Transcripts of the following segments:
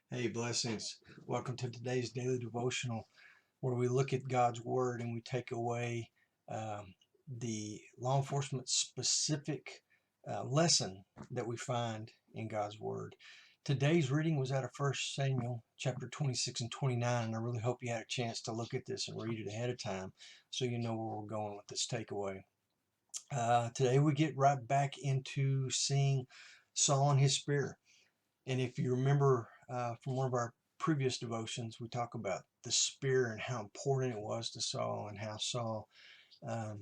Hey, blessings. Welcome to today's daily devotional where we look at God's Word and we take away the law enforcement specific lesson that we find in God's Word. Today's reading was out of 1 Samuel chapter 26 and 29, and I really hope you had a chance to look at this and read it ahead of time so you know where we're going with this takeaway. Today we get right back into seeing Saul and his spear. And if you remember from one of our previous devotions, we talk about the spear and how important it was to Saul and how Saul um,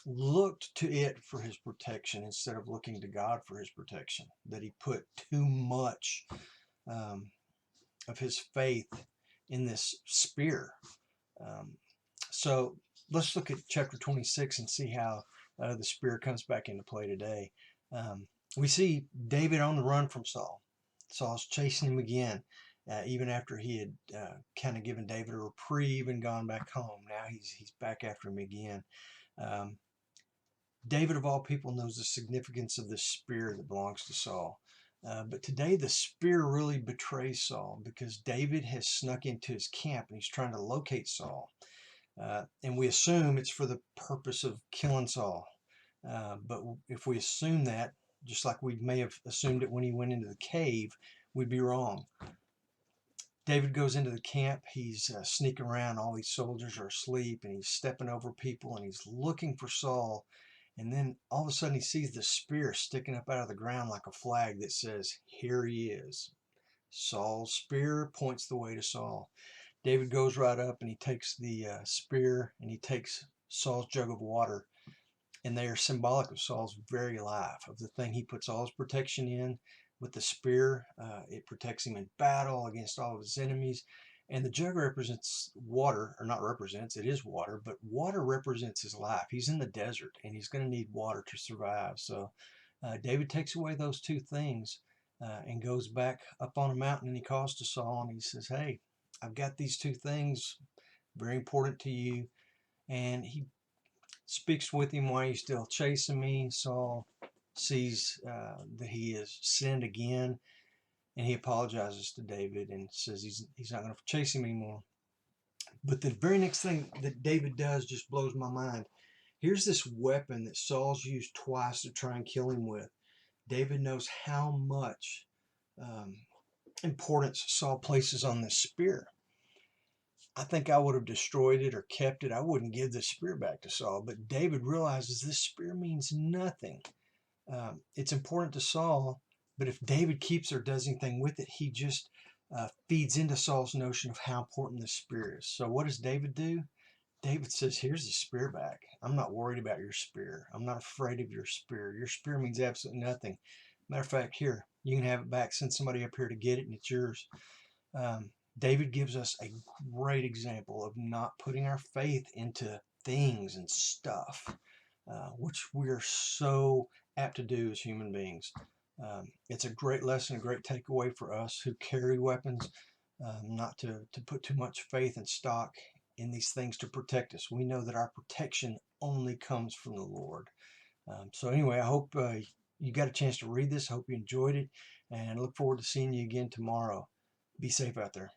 looked to it for his protection instead of looking to God for his protection, that he put too much um, of his faith in this spear. Um, so let's look at chapter 26 and see how the spear comes back into play today. Um, we see David on the run from Saul. Saul's chasing him again, even after he had kind of given David a reprieve and gone back home. Now he's back after him again. Um, David, of all people, knows the significance of this spear that belongs to Saul. But today the spear really betrays Saul because David has snuck into his camp and he's trying to locate Saul. And we assume it's for the purpose of killing Saul. But if we assume that, just like we may have assumed it when he went into the cave, we'd be wrong. David goes into the camp. He's sneaking around. All these soldiers are asleep, and he's stepping over people, and he's looking for Saul. And then all of a sudden he sees the spear sticking up out of the ground like a flag that says, "Here he is." Saul's spear points the way to Saul. David goes right up and he takes the spear and he takes Saul's jug of water, and they are symbolic of Saul's very life, of the thing he puts all his protection in. With the spear, it protects him in battle against all of his enemies. And the jug represents water, or not represents, it is water, but water represents his life. He's in the desert and he's going to need water to survive. So David takes away those two things and goes back up on a mountain, and he calls to Saul and he says, "Hey, I've got these two things, very important to you." And he speaks with him, "Why are you still chasing me?" Saul sees that he has sinned again, and he apologizes to David and says he's not going to chase him anymore. But the very next thing that David does just blows my mind. Here's this weapon that Saul's used twice to try and kill him with. David knows how much um, importance Saul places on this spear. I think I would have destroyed it or kept it. I wouldn't give the spear back to Saul. But David realizes this spear means nothing. It's important to Saul, but if David keeps or does anything with it, he just feeds into Saul's notion of how important this spear is. So what does David do? David says, "Here's the spear back. I'm not worried about your spear. I'm not afraid of your spear. Your spear means absolutely nothing. Matter of fact, here, you can have it back. Send somebody up here to get it, and it's yours." Um, David gives us a great example of not putting our faith into things and stuff, which we're so apt to do as human beings. It's a great lesson, a great takeaway for us who carry weapons, not to put too much faith and stock in these things to protect us. We know that our protection only comes from the Lord. So anyway, I hope you got a chance to read this. I hope you enjoyed it, and I look forward to seeing you again tomorrow. Be safe out there.